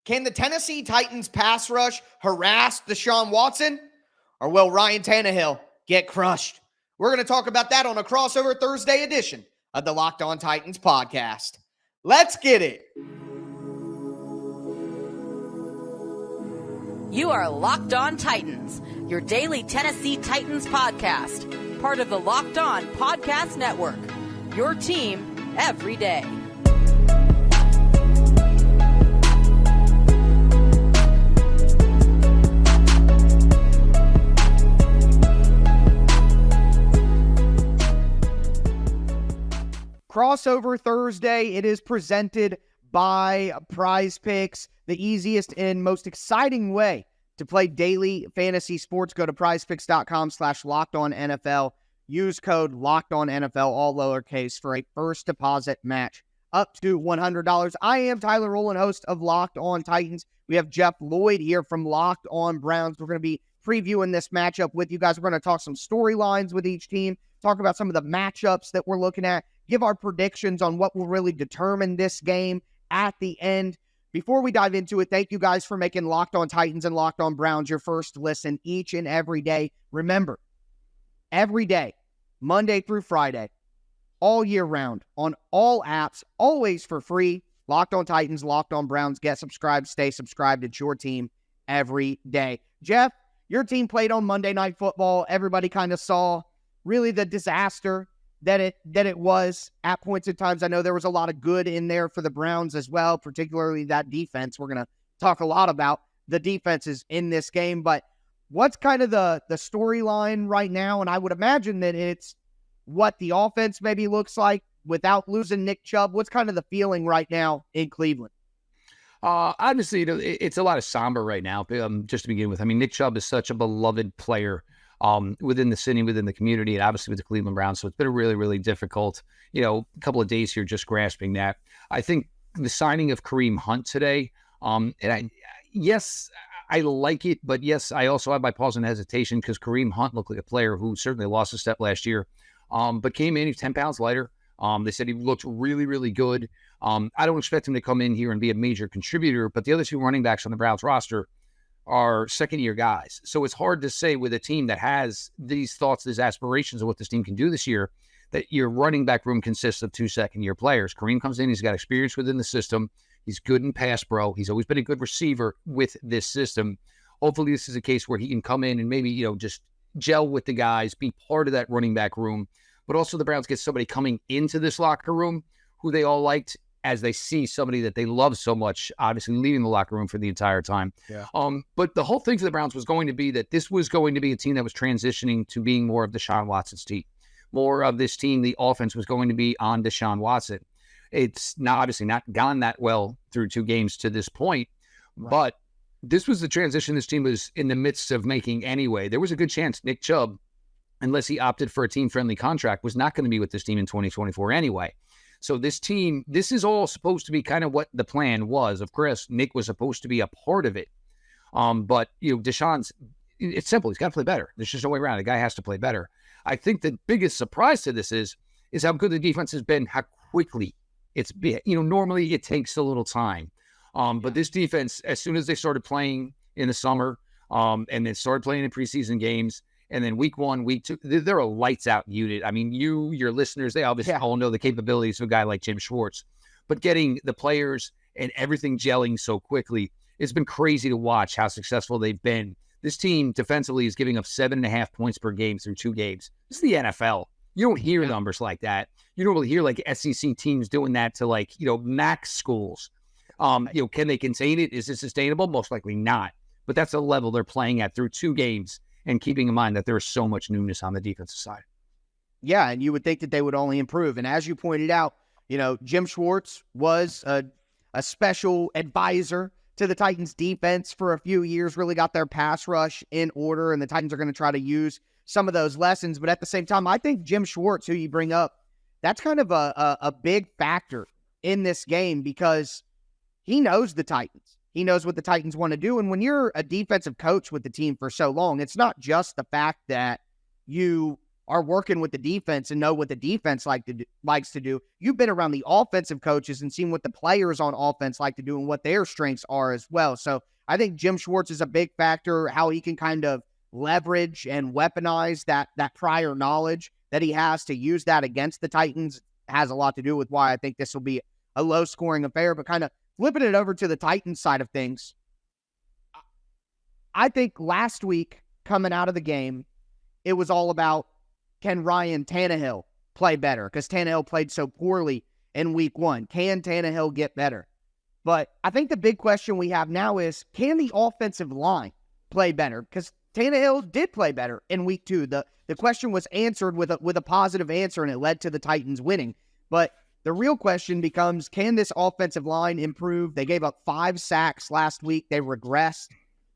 Can the Tennessee Titans pass rush harass Deshaun Watson? Or will Ryan Tannehill get crushed? We're going to talk about that on a crossover Thursday edition of the Locked On Titans podcast. Let's get it. You are Locked On Titans, your daily Tennessee Titans podcast, part of the Locked On Podcast Network, your team every day. Crossover Thursday, it is presented by Prize Picks, the easiest and most exciting way to play daily fantasy sports. Go to prizepicks.com/LockedOnNFL. Use code LockedOnNFL, all lowercase, for a first deposit match up to $100. I am Tyler Rowland, host of Locked On Titans. We have Jeff Lloyd here from Locked On Browns. We're going to be previewing this matchup with you guys. We're going to talk some storylines with each team, talk about some of the matchups that we're looking at, give our predictions on what will really determine this game at the end. Before we dive into it, thank you guys for making Locked On Titans and Locked On Browns your first listen each and every day. Remember, every day, Monday through Friday, all year round, on all apps, always for free. Locked On Titans, Locked On Browns. Get subscribed, stay subscribed. It's your team every day. Jeff, your team played on Monday Night Football. Everybody kind of saw really the disaster that it was at points in times. I know there was a lot of good in there for the Browns as well, particularly that defense. We're going to talk a lot about the defenses in this game, but what's kind of the storyline right now? And I would imagine that it's what the offense maybe looks like without losing Nick Chubb. What's kind of the feeling right now in Cleveland? Honestly, it's a lot of somber right now, just to begin with. I mean, Nick Chubb is such a beloved player within the city, within the community, and obviously with the Cleveland Browns. So it's been a really, really difficult, couple of days here just grasping that. I think the signing of Kareem Hunt today, I like it, but yes, I also have my pause and hesitation because Kareem Hunt looked like a player who certainly lost a step last year, but came in, he's 10 pounds lighter. They said he looked really, really good. I don't expect him to come in here and be a major contributor, but the other two running backs on the Browns roster are second-year guys. So it's hard to say with a team that has these thoughts, these aspirations of what this team can do this year, that your running back room consists of two second-year players. Kareem comes in, he's got experience within the system. He's good in pass pro. He's always been a good receiver with this system. Hopefully this is a case where he can come in and maybe, just gel with the guys, be part of that running back room. But also the Browns get somebody coming into this locker room who they all liked, as they see somebody that they love so much, obviously leaving the locker room for the entire time. Yeah. But the whole thing for the Browns was going to be that this was going to be a team that was transitioning to being more of Deshaun Watson's team. More of this team, the offense was going to be on Deshaun Watson. It's obviously not gone that well through two games to this point, right. But this was the transition this team was in the midst of making anyway. There was a good chance Nick Chubb, unless he opted for a team-friendly contract, was not going to be with this team in 2024 anyway. So this team, this is all supposed to be kind of what the plan was. Of course, Nick was supposed to be a part of it. But, Deshaun's, it's simple. He's got to play better. There's just no way around it. The guy has to play better. I think the biggest surprise to this is how good the defense has been, how quickly it's been. Normally it takes a little time. But this defense, as soon as they started playing in the summer and then started playing in preseason games, and then week 1, week 2, they're a lights-out unit. I mean, your listeners, they obviously all know the capabilities of a guy like Jim Schwartz. But getting the players and everything gelling so quickly, it's been crazy to watch how successful they've been. This team defensively is giving up 7.5 points per game through 2 games. This is the NFL. You don't hear numbers like that. You don't really hear like SEC teams doing that to max schools. Can they contain it? Is it sustainable? Most likely not. But that's the level they're playing at through 2 games. And keeping in mind that there is so much newness on the defensive side. Yeah, and you would think that they would only improve. And as you pointed out, Jim Schwartz was a special advisor to the Titans defense for a few years, really got their pass rush in order, and the Titans are going to try to use some of those lessons. But at the same time, I think Jim Schwartz, who you bring up, that's kind of a big factor in this game because he knows the Titans. He knows what the Titans want to do. And when you're a defensive coach with the team for so long, it's not just the fact that you are working with the defense and know what the defense likes to do. You've been around the offensive coaches and seen what the players on offense like to do and what their strengths are as well. So I think Jim Schwartz is a big factor, how he can kind of leverage and weaponize that prior knowledge that he has to use that against the Titans has a lot to do with why I think this will be a low-scoring affair. But kind of flipping it over to the Titans side of things, I think last week coming out of the game, it was all about, can Ryan Tannehill play better? Because Tannehill played so poorly in week 1. Can Tannehill get better? But I think the big question we have now is, can the offensive line play better? Because Tannehill did play better in week 2. The question was answered with a positive answer, and it led to the Titans winning. But the real question becomes, can this offensive line improve? They gave up 5 sacks last week. They regressed.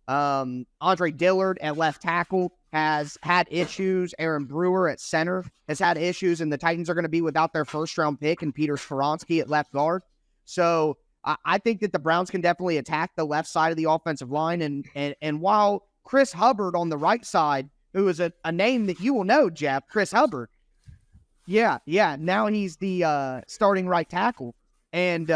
Andre Dillard at left tackle has had issues. Aaron Brewer at center has had issues, and the Titans are going to be without their first-round pick and Peter Skoronski at left guard. So I think that the Browns can definitely attack the left side of the offensive line. And while Chris Hubbard on the right side, who is a name that you will know, Jeff, Chris Hubbard, yeah, now he's the starting right tackle. And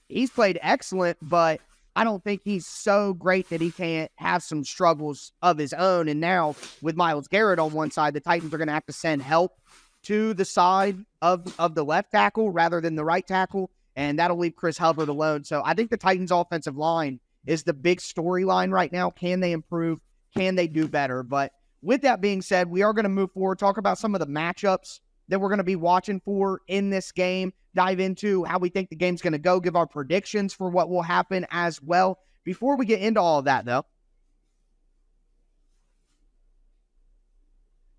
he's played excellent, but I don't think he's so great that he can't have some struggles of his own. And now with Myles Garrett on one side, the Titans are going to have to send help to the side of the left tackle rather than the right tackle, and that'll leave Chris Hubbard alone. So I think the Titans' offensive line is the big storyline right now. Can they improve? Can they do better? But with that being said, we are going to move forward, talk about some of the matchups that we're going to be watching for in this game, dive into how we think the game's going to go, give our predictions for what will happen as well. Before we get into all of that, though,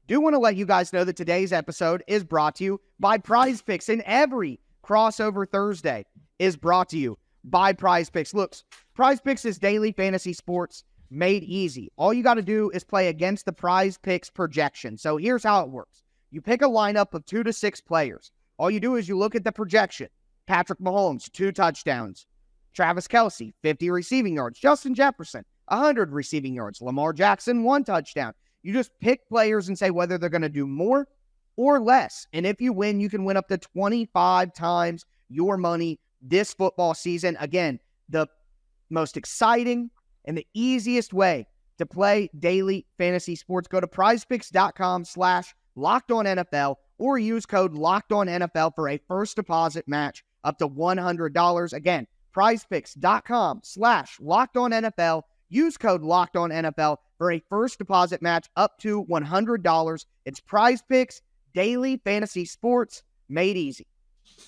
do want to let you guys know that today's episode is brought to you by Prize Picks, and every Crossover Thursday is brought to you by Prize Picks. Look, Prize Picks is daily fantasy sports made easy. All you got to do is play against the Prize Picks projection. So here's how it works. You pick a lineup of 2 to 6 players. All you do is you look at the projection. Patrick Mahomes, 2 touchdowns. Travis Kelce, 50 receiving yards. Justin Jefferson, 100 receiving yards. Lamar Jackson, 1 touchdown. You just pick players and say whether they're going to do more or less. And if you win, you can win up to 25 times your money this football season. Again, the most exciting and the easiest way to play daily fantasy sports. Go to prizepicks.com/LockedOnNFL or use code LockedOnNFL for a first deposit match up to $100. Again, prizepicks.com/LockedOnNFL. Use code LockedOnNFL for a first deposit match up to $100. It's Prize Picks, daily fantasy sports made easy.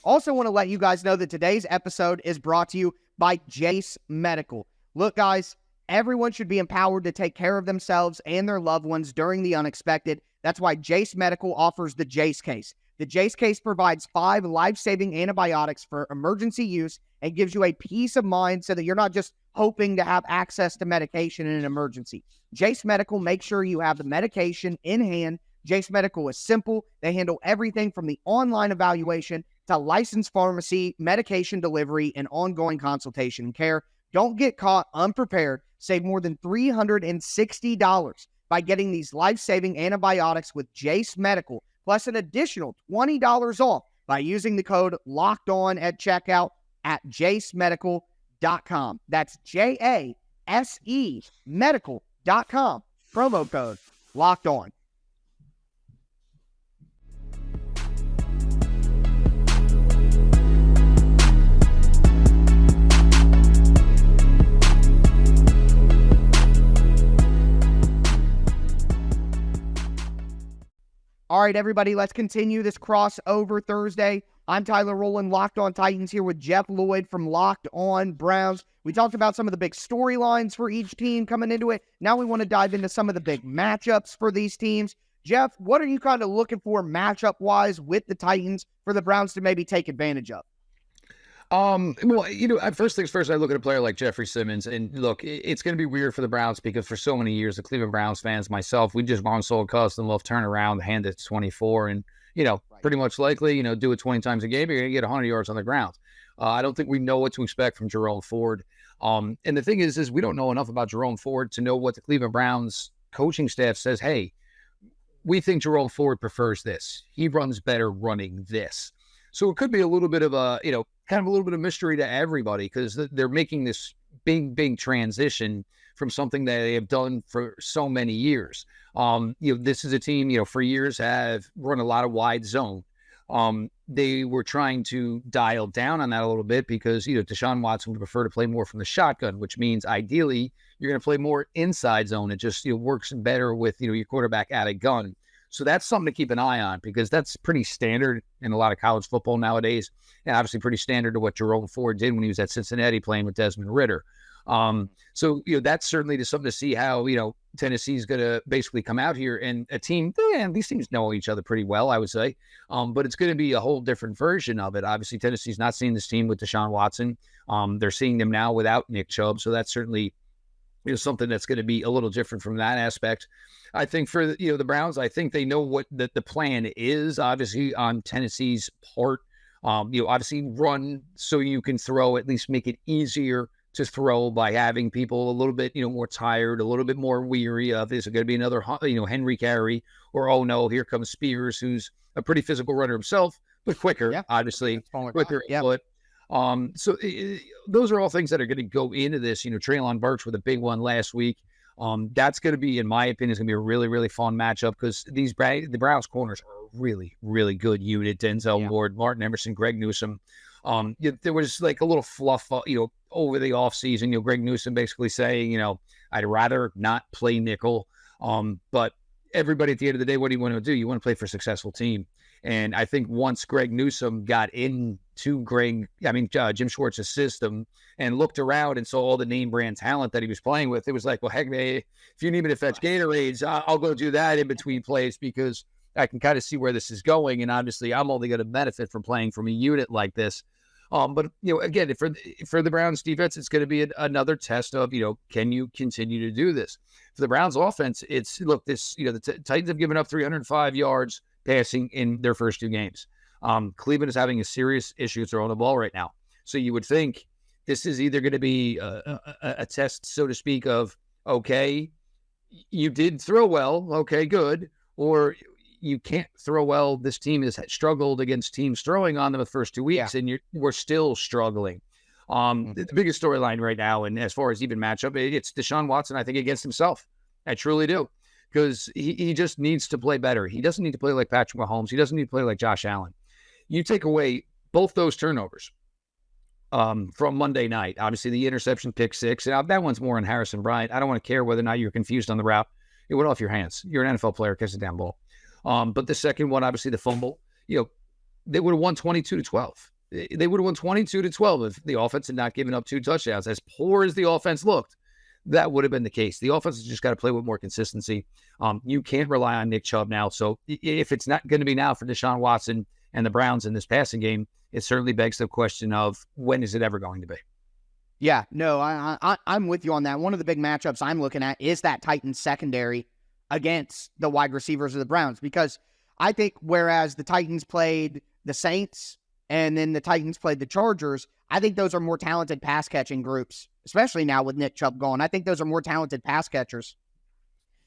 Also want to let you guys know that today's episode is brought to you by Jase Medical. Look, guys, everyone should be empowered to take care of themselves and their loved ones during the unexpected. That's why Jase Medical offers the Jase Case. The Jase Case provides 5 life-saving antibiotics for emergency use and gives you a peace of mind so that you're not just hoping to have access to medication in an emergency. Jase Medical makes sure you have the medication in hand. Jase Medical is simple. They handle everything from the online evaluation to licensed pharmacy, medication delivery, and ongoing consultation and care. Don't get caught unprepared. Save more than $360 by getting these life-saving antibiotics with Jase Medical, plus an additional $20 off by using the code LOCKEDON at checkout at jasemedical.com. That's JASE medical.com. Promo code LOCKEDON. All right, everybody, let's continue this crossover Thursday. I'm Tyler Rowland, Locked On Titans, here with Jeff Lloyd from Locked On Browns. We talked about some of the big storylines for each team coming into it. Now we want to dive into some of the big matchups for these teams. Jeff, what are you kind of looking for matchup-wise with the Titans for the Browns to maybe take advantage of? Well, first things first, I look at a player like Jeffrey Simmons, and look, it's going to be weird for the Browns because for so many years, the Cleveland Browns fans, myself, we just bought and sold custom, love turn around, hand it 24, and, pretty much likely, do it 20 times a game, you're going to get 100 yards on the ground. I don't think we know what to expect from Jerome Ford. And the thing is we don't know enough about Jerome Ford to know what the Cleveland Browns coaching staff says, hey, we think Jerome Ford prefers this. He runs better running this. So it could be a little bit of a, kind of a little bit of mystery to everybody because they're making this big transition from something that they have done for so many years. This is a team, for years have run a lot of wide zone. They were trying to dial down on that a little bit because, Deshaun Watson would prefer to play more from the shotgun, which means ideally you're going to play more inside zone. It just works better with, your quarterback at a gun. So that's something to keep an eye on because that's pretty standard in a lot of college football nowadays. And obviously pretty standard to what Jerome Ford did when he was at Cincinnati playing with Desmond Ridder. So that's certainly something to see how, Tennessee's going to basically come out here and a team, and these teams know each other pretty well, I would say. But it's going to be a whole different version of it. Obviously, Tennessee's not seeing this team with Deshaun Watson. They're seeing them now without Nick Chubb. So that's certainly something that's going to be a little different from that aspect. I think for the Browns, I think they know what the plan is, obviously, on Tennessee's part. Obviously run so you can throw, at least make it easier to throw by having people a little bit, more tired, a little bit more weary of, is it going to be another, Henry carry, or, oh no, here comes Spears, who's a pretty physical runner himself, but quicker, obviously, quicker input. So those are all things that are going to go into this. Treylon Burks with a big one last week. That's going to be, in my opinion, is going to be a really, really fun matchup because the Browns corners are a really, really good unit. Denzel Ward, Martin Emerson, Greg Newsome. There was like a little fluff, over the offseason, Greg Newsome basically saying, I'd rather not play nickel. But everybody at the end of the day, what do you want to do? You want to play for a successful team. And I think once Greg Newsome got into Jim Schwartz's system and looked around and saw all the name brand talent that he was playing with, it was like, well, heck, man, if you need me to fetch Gatorades, I'll go do that in between plays because I can kind of see where this is going. And obviously I'm only going to benefit from playing from a unit like this. But, again, for the Browns defense, it's going to be another test of, can you continue to do this? For the Browns offense, the Titans have given up 305 yards passing in their first two games. Cleveland is having a serious issue throwing the ball right now. So you would think this is either going to be a test, so to speak, of, okay, you did throw well, okay, good, or you can't throw well. This team has struggled against teams throwing on them the first 2 weeks, and we're still struggling. The biggest storyline right now, and as far as even matchup, it's Deshaun Watson, I think, against himself. I truly do, because he just needs to play better. He doesn't need to play like Patrick Mahomes. He doesn't need to play like Josh Allen. You take away both those turnovers from Monday night. Obviously, the interception, pick six. And that one's more on Harrison Bryant. I don't want to care whether or not you're confused on the route. It went off your hands. You're an NFL player, catch a damn ball. But the second one, obviously the fumble, they would have won 22-12. They would have won 22-12 if the offense had not given up two touchdowns. As poor as the offense looked, that would have been the case. The offense has just got to play with more consistency. You can't rely on Nick Chubb now. So if it's not going to be now for Deshaun Watson and the Browns in this passing game, it certainly begs the question of when is it ever going to be? Yeah, no, I'm with you on that. One of the big matchups I'm looking at is that Titans secondary against the wide receivers of the Browns, because I think whereas the Titans played the Saints and then the Titans played the Chargers, I think those are more talented pass catching groups, especially now with Nick Chubb gone. I think those are more talented pass catchers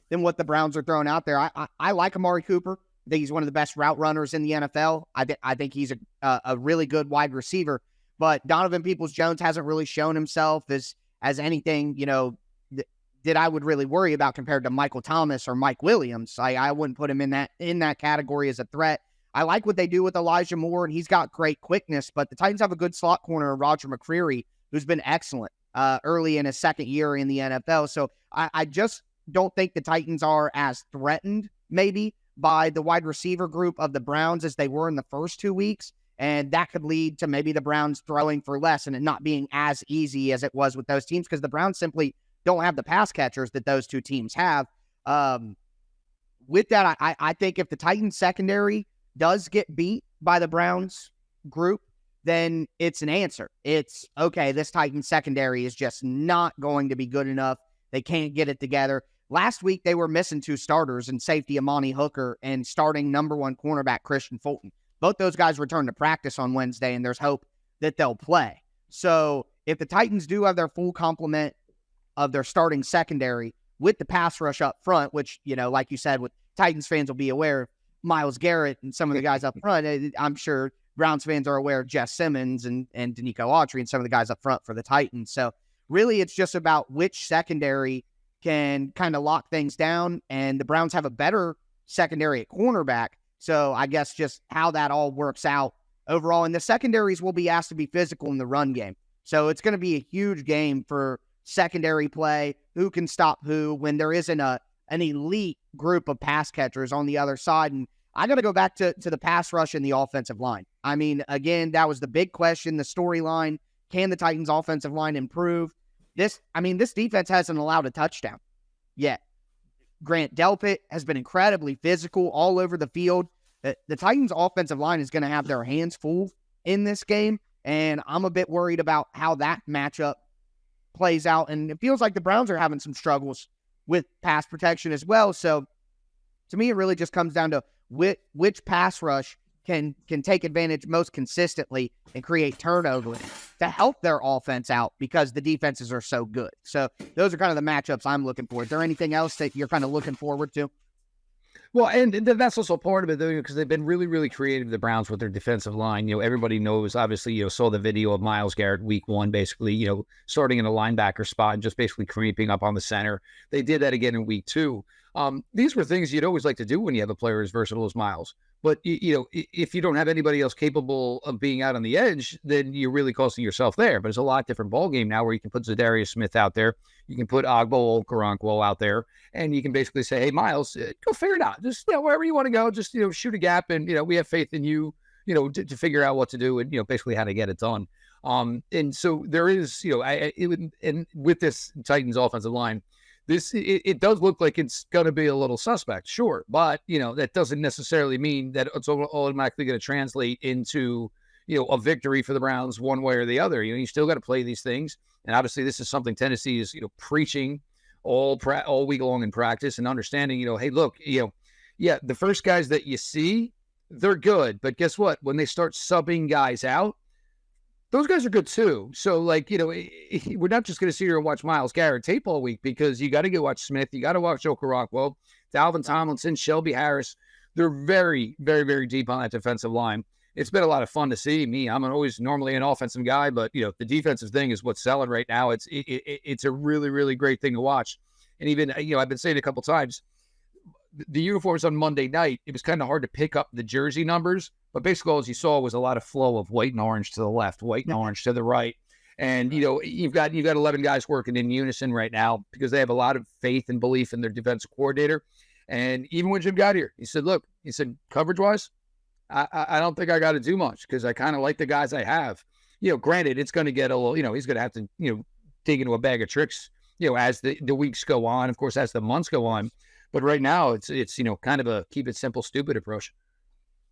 than what the Browns are throwing out there. I like Amari Cooper. I think he's one of the best route runners in the NFL. I think he's a really good wide receiver, but Donovan Peoples-Jones hasn't really shown himself as anything, that I would really worry about compared to Michael Thomas or Mike Williams. I wouldn't put him in that category as a threat. I like what they do with Elijah Moore, and he's got great quickness, but the Titans have a good slot corner, Roger McCreary, who's been excellent early in his second year in the NFL. So I just don't think the Titans are as threatened, maybe, by the wide receiver group of the Browns as they were in the first 2 weeks, and that could lead to maybe the Browns throwing for less and it not being as easy as it was with those teams, because the Browns simply don't have the pass catchers that those two teams have. With that, I think if the Titans secondary does get beat by the Browns group, then it's an answer. It's, okay, this Titans secondary is just not going to be good enough. They can't get it together. Last week, they were missing two starters in safety Amani Hooker and starting number one cornerback Christian Fulton. Both those guys returned to practice on Wednesday, and there's hope that they'll play. So if the Titans do have their full complement of their starting secondary with the pass rush up front, which, like you said, with Titans fans will be aware of Myles Garrett and some of the guys up front. I'm sure Browns fans are aware of Jess Simmons and Danico Autry and some of the guys up front for the Titans. So really it's just about which secondary can kind of lock things down, and the Browns have a better secondary at cornerback. So I guess just how that all works out overall. And the secondaries will be asked to be physical in the run game. So it's going to be a huge game for secondary play, who can stop who when there isn't an elite group of pass catchers on the other side. And I got to go back to the pass rush and the offensive line. I mean, again, that was the big question, the storyline. Can the Titans offensive line improve? This defense hasn't allowed a touchdown yet. Grant Delpit has been incredibly physical all over the field. The Titans offensive line is going to have their hands full in this game, and I'm a bit worried about how that matchup plays out. And it feels like the Browns are having some struggles with pass protection as well. So to me, it really just comes down to which pass rush can take advantage most consistently and create turnovers to help their offense out, because the defenses are so good. So those are kind of the matchups I'm looking for. Is there anything else that you're kind of looking forward to? Well, and that's also part of it, though, because they've been really, really creative, the Browns, with their defensive line. Everybody knows, obviously, saw the video of Myles Garrett week 1, basically, starting in a linebacker spot and just basically creeping up on the center. They did that again in week 2. These were things you'd always like to do when you have a player as versatile as Myles. But, if you don't have anybody else capable of being out on the edge, then you're really costing yourself there. But it's a lot different ballgame now, where you can put Zadarius Smith out there. You can put Ogbo Okoronkwo out there, and you can basically say, hey, Myles, go figure it out. Just, wherever you want to go, just, shoot a gap. And, we have faith in you, to figure out what to do and, basically how to get it done. And so there is, and with this Titans offensive line, it does look like it's going to be a little suspect, sure. But, that doesn't necessarily mean that it's automatically going to translate into, a victory for the Browns one way or the other. You still got to play these things. And obviously this is something Tennessee is, preaching all week long in practice, and understanding, hey, look, the first guys that you see, they're good. But guess what? When they start subbing guys out, those guys are good too. So, we're not just going to sit here and watch Myles Garrett tape all week, because you got to go watch Smith. You got to watch Okoronkwo, Dalvin Tomlinson, Shelby Harris. They're very, very, very deep on that defensive line. It's been a lot of fun to see. I'm always normally an offensive guy, but, the defensive thing is what's selling right now. It's a really, really great thing to watch. And even, I've been saying it a couple times, the uniforms on Monday night, it was kind of hard to pick up the jersey numbers, but basically all you saw was a lot of flow of white and orange to the left, white and orange to the right. And, you've got 11 guys working in unison right now, because they have a lot of faith and belief in their defensive coordinator. And even when Jim got here, he said, coverage wise, I don't think I got to do much, because I kind of like the guys I have. Granted, it's going to get a little, he's going to have to, dig into a bag of tricks, as the weeks go on, of course, as the months go on. But right now, it's kind of a keep it simple, stupid approach.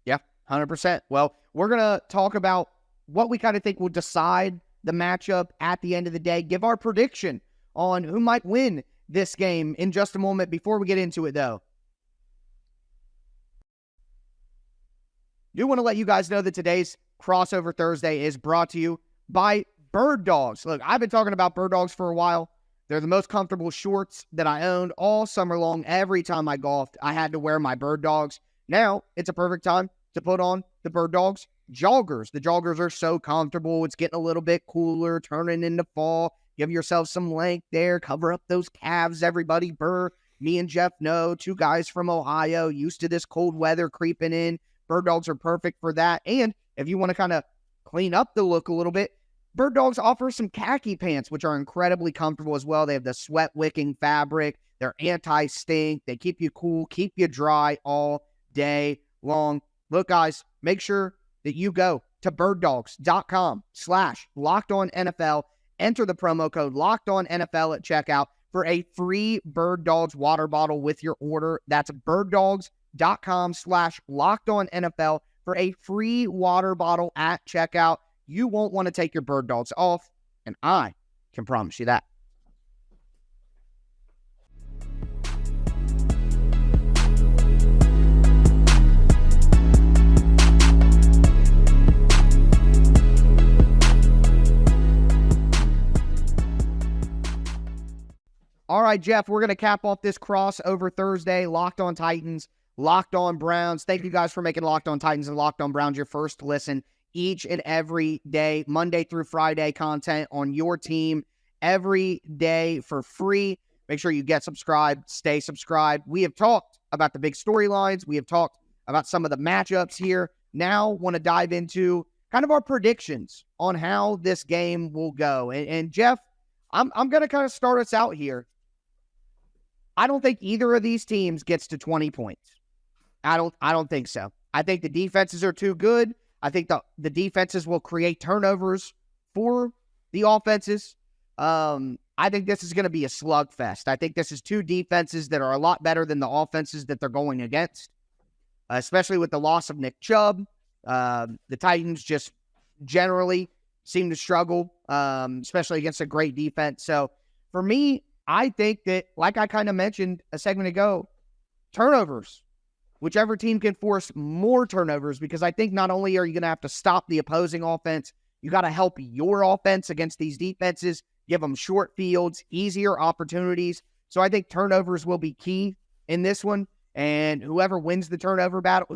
Yeah, 100%. Well, we're going to talk about what we kind of think will decide the matchup at the end of the day, give our prediction on who might win this game in just a moment. Before we get into it, though, I do want to let you guys know that today's Crossover Thursday is brought to you by Bird Dogs. Look, I've been talking about Bird Dogs for a while. They're the most comfortable shorts that I owned all summer long. Every time I golfed, I had to wear my Bird Dogs. Now, it's a perfect time to put on the Bird Dogs joggers. The joggers are so comfortable. It's getting a little bit cooler, turning into fall. Give yourself some length there. Cover up those calves, everybody. Me and Jeff know, 2 guys from Ohio, used to this cold weather creeping in. Bird Dogs are perfect for that. And if you want to kind of clean up the look a little bit, Bird Dogs offers some khaki pants, which are incredibly comfortable as well. They have the sweat-wicking fabric. They're anti-stink. They keep you cool, keep you dry all day long. Look, guys, make sure that you go to birddogs.com/LockedOnNFL. Enter the promo code LockedOnNFL at checkout for a free Bird Dogs water bottle with your order. That's birddogs.com/LockedOnNFL for a free water bottle at checkout. You won't want to take your Bird Dogs off, and I can promise you that. All right, Jeff, we're going to cap off this Crossover Thursday, Locked on Titans, Locked On Browns. Thank you guys for making Locked On Titans and Locked On Browns your first listen each and every day, Monday through Friday content on your team every day for free. Make sure you get subscribed, stay subscribed. We have talked about the big storylines. We have talked about some of the matchups here. Now want to dive into kind of our predictions on how this game will go. And Jeff, I'm going to kind of start us out here. I don't think either of these teams gets to 20 points. I don't think so. I think the defenses are too good. I think the defenses will create turnovers for the offenses. I think this is going to be a slugfest. I think this is two defenses that are a lot better than the offenses that they're going against, especially with the loss of Nick Chubb. The Titans just generally seem to struggle, especially against a great defense. So for me, I think that, like I kind of mentioned a segment ago, turnovers. Whichever team can force more turnovers, because I think not only are you going to have to stop the opposing offense, you got to help your offense against these defenses, give them short fields, easier opportunities. So I think turnovers will be key in this one. And whoever wins the turnover battle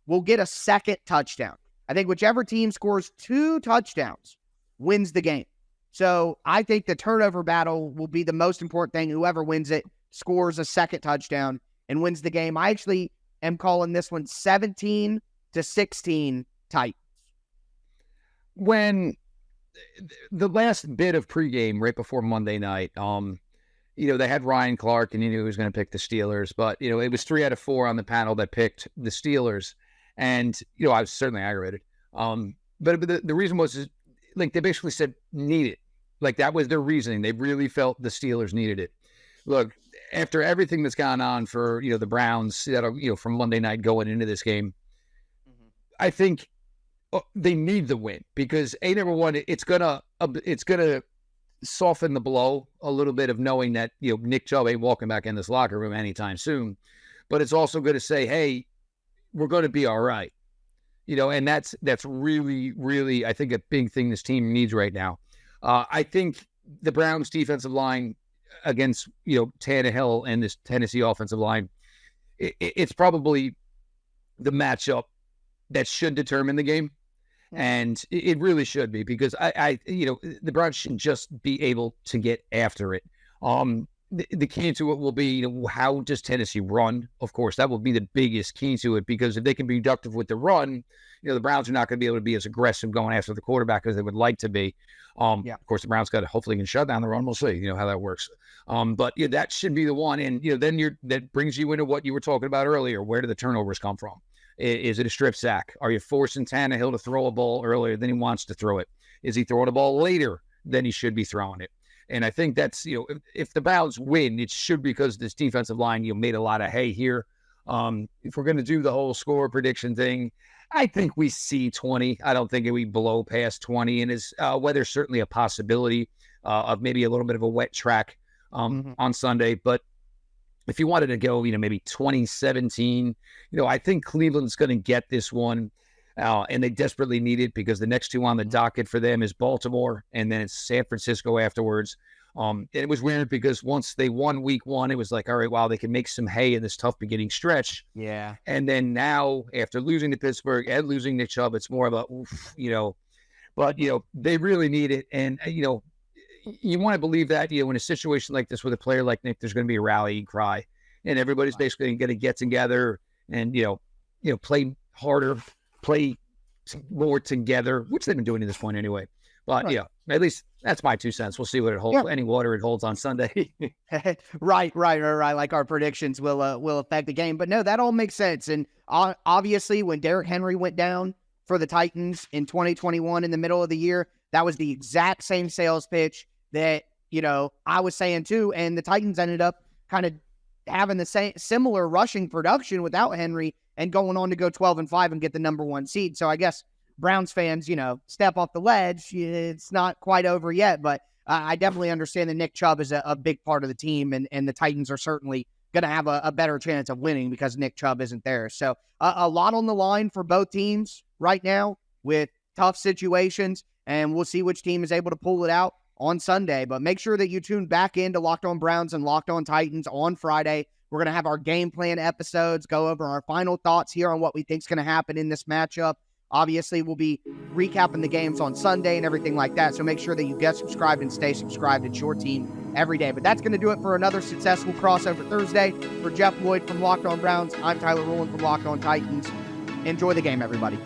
will get a second touchdown. I think whichever team scores 2 touchdowns wins the game. So I think the turnover battle will be the most important thing. Whoever wins it scores a second touchdown and wins the game. I actually am calling this one 17-16 Titans. When the last bit of pregame right before Monday night, they had Ryan Clark and he knew he was going to pick the Steelers, but, it was 3 out of 4 on the panel that picked the Steelers. And, I was certainly aggravated. But the reason was, they basically said, need it. That was their reasoning. They really felt the Steelers needed it. Look, after everything that's gone on for, the Browns, from Monday night going into this game, I think they need the win because number one, it's gonna soften the blow a little bit of knowing that, Nick Chubb ain't walking back in this locker room anytime soon, but it's also going to say, hey, we're going to be all right. And that's really, really, I think, a big thing this team needs right now. I think the Browns defensive line against, Tannehill and this Tennessee offensive line, it's probably the matchup that should determine the game. And it really should be because the Browns should just be able to get after it. The key to it will be, how does Tennessee run? Of course, that will be the biggest key to it because if they can be productive with the run, the Browns are not going to be able to be as aggressive going after the quarterback as they would like to be. Of course, the Browns hopefully can shut down the run. We'll see, how that works. But that should be the one. And, then that brings you into what you were talking about earlier. Where do the turnovers come from? Is it a strip sack? Are you forcing Tannehill to throw a ball earlier than he wants to throw it? Is he throwing a ball later than he should be throwing it? And I think that's, if the Browns win, it should because this defensive line, made a lot of hay here. If we're going to do the whole score prediction thing, I think we see 20. I don't think we blow past 20. And weather's certainly a possibility of maybe a little bit of a wet track on Sunday. But if you wanted to go, maybe 2017, I think Cleveland's going to get this one. And they desperately need it because the next 2 on the docket for them is Baltimore and then it's San Francisco afterwards. And it was weird because once they won week 1, it was like, all right, wow, they can make some hay in this tough beginning stretch. Yeah. And then now after losing to Pittsburgh and losing Nick Chubb, it's more of a, but, they really need it. And, you want to believe that, in a situation like this with a player like Nick, there's going to be a rallying cry and everybody's basically going to get together and, play harder, play more together, which they've been doing at this point anyway. But right. At least that's my 2 cents. We'll see what it holds, any water it holds on Sunday. Right. Like our predictions will affect the game. But no, that all makes sense. And obviously when Derrick Henry went down for the Titans in 2021 in the middle of the year, that was the exact same sales pitch that, I was saying too. And the Titans ended up kind of having the similar rushing production without Henry and going on to go 12-5 and get the number 1 seed. So I guess Browns fans, step off the ledge. It's not quite over yet, but I definitely understand that Nick Chubb is a big part of the team, and the Titans are certainly going to have a better chance of winning because Nick Chubb isn't there. So a lot on the line for both teams right now with tough situations, and we'll see which team is able to pull it out on Sunday. But make sure that you tune back into Locked On Browns and Locked On Titans on Friday We're going to have our game plan episodes, go over our final thoughts here on what we think is going to happen in this matchup. Obviously, we'll be recapping the games on Sunday and everything like that, so make sure that you get subscribed and stay subscribed. It's your team every day. But that's going to do it for another successful crossover Thursday. For Jeff Lloyd from Locked On Browns, I'm Tyler Rowland from Locked On Titans. Enjoy the game, everybody.